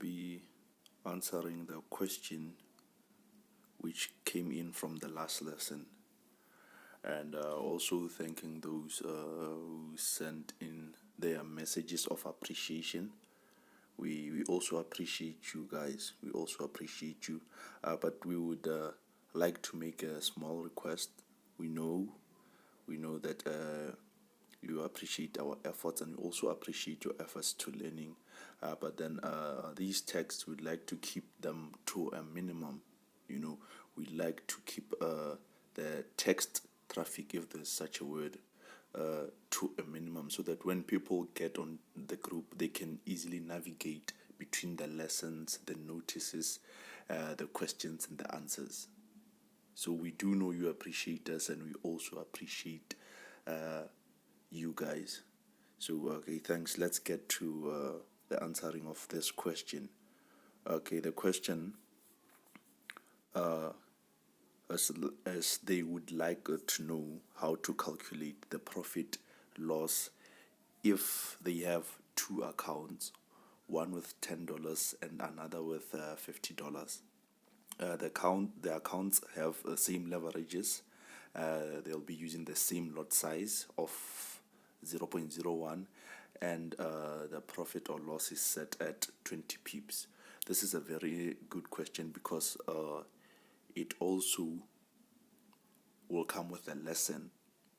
be answering the question which came in from the last lesson, and also thanking those who sent in their messages of appreciation. We also appreciate you guys. We also appreciate you, but we would like to make a small request. We know that you appreciate our efforts, and we also appreciate your efforts to learning, but then these texts, we'd like to keep them to a minimum. We like to keep the text traffic, if there's such a word, to a minimum, so that when people get on the group, they can easily navigate between the lessons, the notices, the questions, and the answers. So we do know you appreciate us, and we also appreciate you guys. So okay, thanks. Let's get to the answering of this question. Okay, the question, as they would like to know how to calculate the profit loss if they have two accounts, one with $10 and another with $50. The accounts have the same leverages. They'll be using the same lot size of 0.01, and the profit or loss is set at 20 pips. This is a very good question because it also will come with a lesson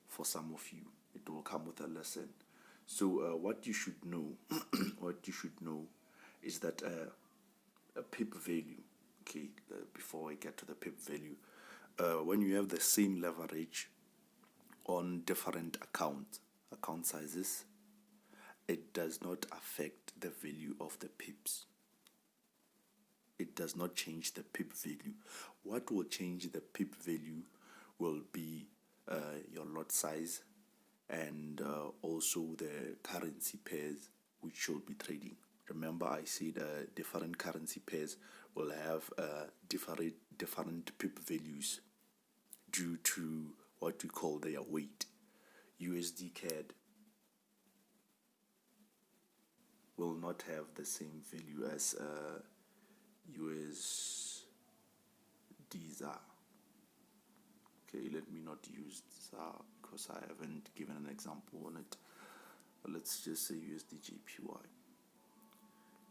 for some of you. It will come with a lesson. So what you should know, is that a pip value. Okay, before I get to the pip value, when you have the same leverage on different account sizes, it does not affect the value of the pips. It does not change the pip value. What will change the pip value will be your lot size, and also the currency pairs which you'll be trading. Remember, I said different currency pairs will have different pip values due to what we call their weight. USD CAD will not have the same value as USD ZAR. Okay, let me not use ZAR because I haven't given an example on it. Let's just say USD JPY.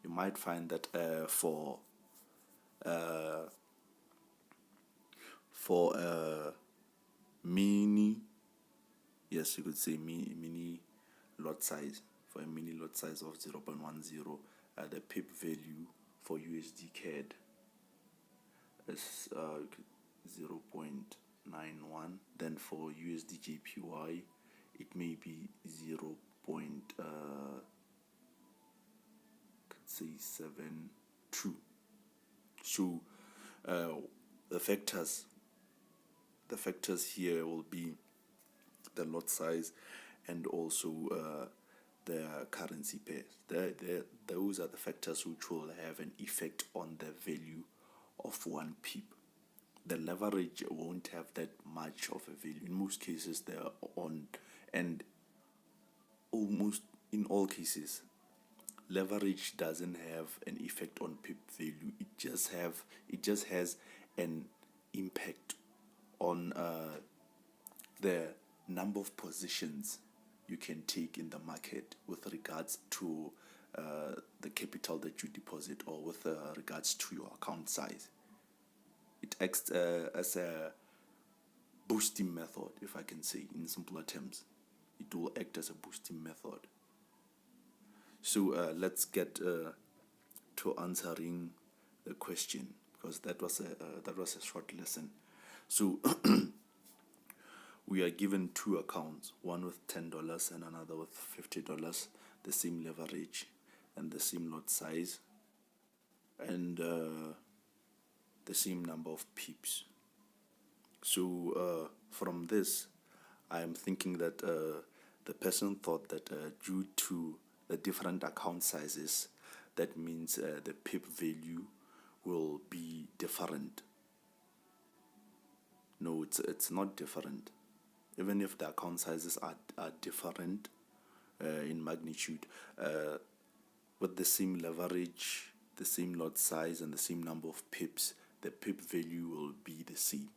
You might find that for mini, yes, you could say mini lot size, for a mini lot size of 0.10, the pip value for USD CAD is 0.91. Then for USD JPY, it may be 0.72. So the factors here will be the lot size and also the currency pairs. Those are the factors which will have an effect on the value of one pip. The leverage won't have that much of a value. In most cases, they are on, and almost in all cases, leverage doesn't have an effect on pip value. It just has an impact on the number of positions you can take in the market with regards to the capital that you deposit, or with regards to your account size. It acts as a boosting method, if I can say in simpler terms. It will act as a boosting method. So let's get to answering the question, because that was a short lesson. So we are given two accounts, one with $10 and another with $50, the same leverage and the same lot size, and the same number of pips. So from this, I am thinking that the person thought that due to the different account sizes, that means the pip value will be different. No, it's not different. Even if the account sizes are different in magnitude, with the same leverage the same lot size and the same number of pips, the pip value will be the same.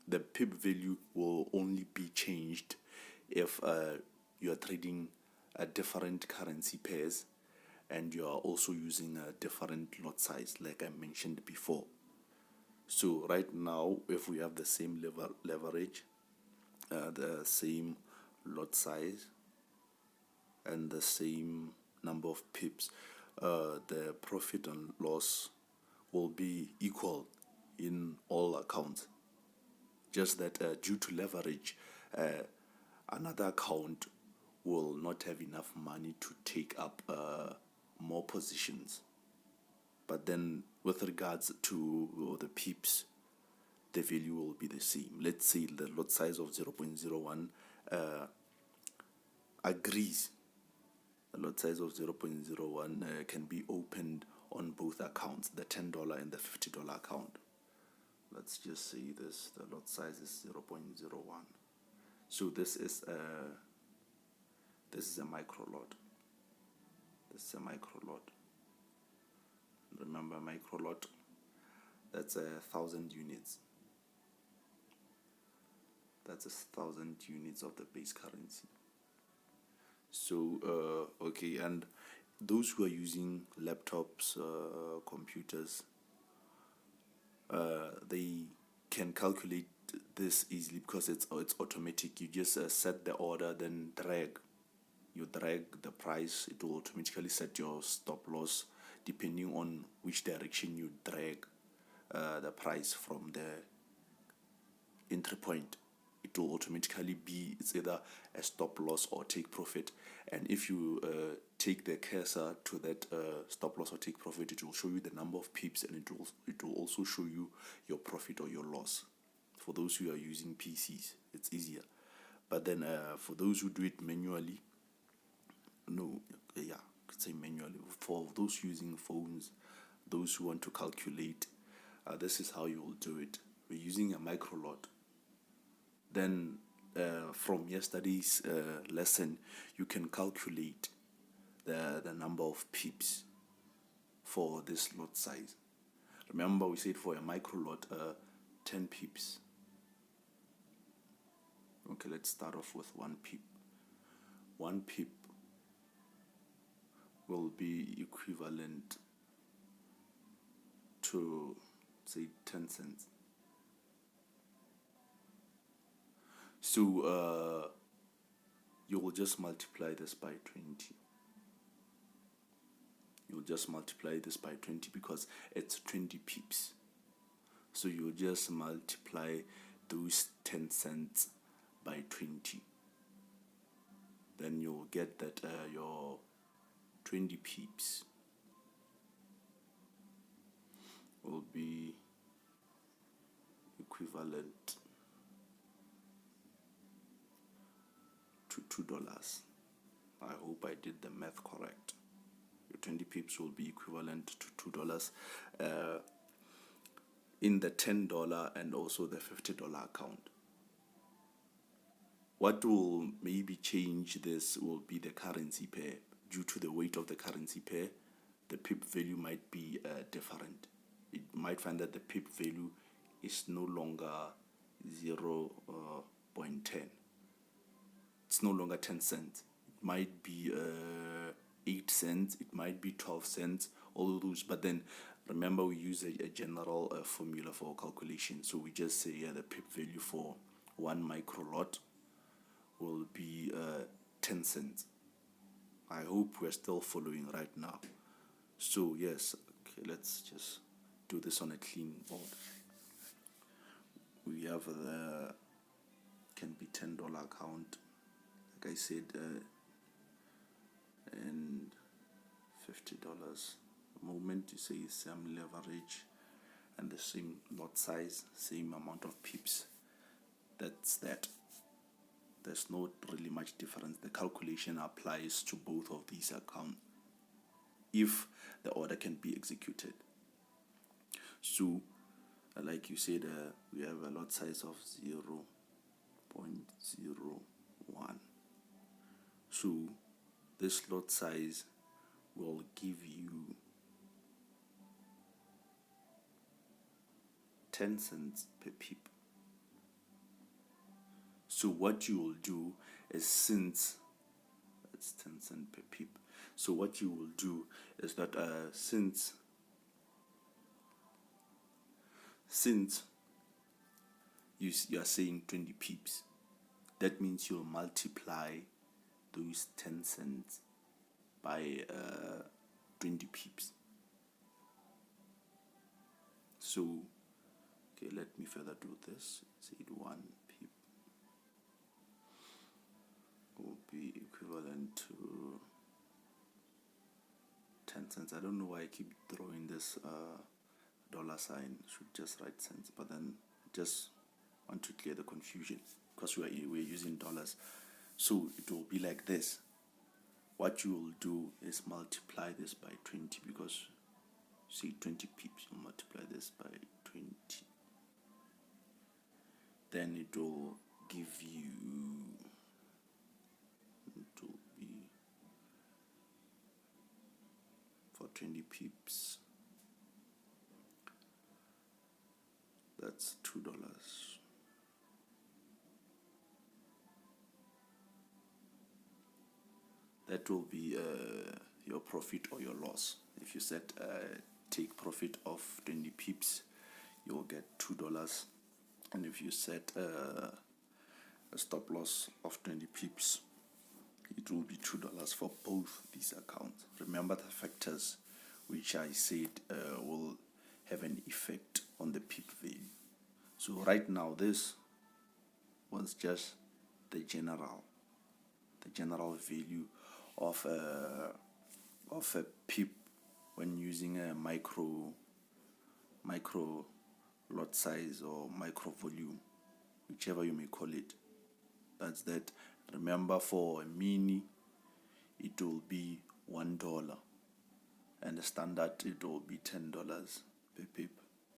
The pip value will only be changed if you are trading a different currency pairs and you are also using a different lot size, like I mentioned before. So right now, if we have the same leverage, the same lot size, and the same number of pips, the profit and loss will be equal in all accounts. Just that due to leverage, another account will not have enough money to take up more positions. But then with regards to the pips, the value will be the same. Let's say the lot size of 0.01 agrees. The lot size of 0.01 can be opened on both accounts, the $10 and the $50 account. Let's just say this, the lot size is 0.01. So this is a micro lot. This is a micro lot. Remember, micro lot, that's 1,000 units. That's 1,000 units of the base currency. So okay, and those who are using laptops, computers, they can calculate this easily because it's automatic. You just set the order, then drag the price. It will automatically set your stop loss depending on which direction you drag the price from the entry point. It will automatically be, it's either a stop loss or take profit. And if you take the cursor to that stop loss or take profit, it will show you the number of pips, and it will also show you your profit or your loss. For those who are using PCs, it's easier. But then for those who do it manually, could say manually. For those using phones, those who want to calculate, this is how you will do it. We're using a micro lot. Then from yesterday's lesson, you can calculate the number of pips for this lot size. Remember, we said for a micro lot, 10 pips. Okay, let's start off with 1 pip. 1 pip will be equivalent to, say, 10 cents. So you will just multiply this by 20. You'll just multiply this by 20 because it's 20 pips. So you'll just multiply those 10 cents by 20. Then you'll get that your 20 pips will be equivalent to $2. I hope I did the math correct. Your 20 pips will be equivalent to $2 in the $10 and also the $50 account. What will maybe change this will be the currency pair. Due to the weight of the currency pair, the pip value might be different. It might find that the pip value is no longer 0.10. It's no longer 10 cents. It might be 8 cents. It might be 12 cents. All those. But then remember, we use a general formula for calculation. So we just say the pip value for 1 micro lot will be 10 cents. I hope we're still following right now. So yes, okay, let's just do this on a clean board. We have the can be $10 account, like I said, and $50. The moment you say same leverage and the same lot size, same amount of pips, that's that. There's not really much difference. The calculation applies to both of these accounts if the order can be executed. So, like you said, we have a lot size of 0.01. So, this lot size will give you 10 cents per pip. So what you will do is, since it's 10 cents per pip, so what you will do is that since you are saying 20 pips, that means you'll multiply those 10 cents by 20 pips. So, okay, let me further do this. Say 1 pip will be equivalent to 10 cents. I don't know why I keep throwing this dollar sign. Should just write cents, but then just want to clear the confusion because we're using dollars. So it will be like this. What you will do is multiply this by 20, because say 20 pips, you multiply this by 20. Then it will give you, it will be for 20 pips, that's $2. That will be your profit or your loss. If you set take profit of 20 pips, you'll get $2. And if you set a stop loss of 20 pips, it will be $2 for both these accounts. Remember the factors which I said will have an effect on the pip value. So right now, this was just the general value of a pip when using a micro lot size or micro volume, whichever you may call it. That's that. Remember, for a mini it will be $1, and the standard it will be $10 per pip.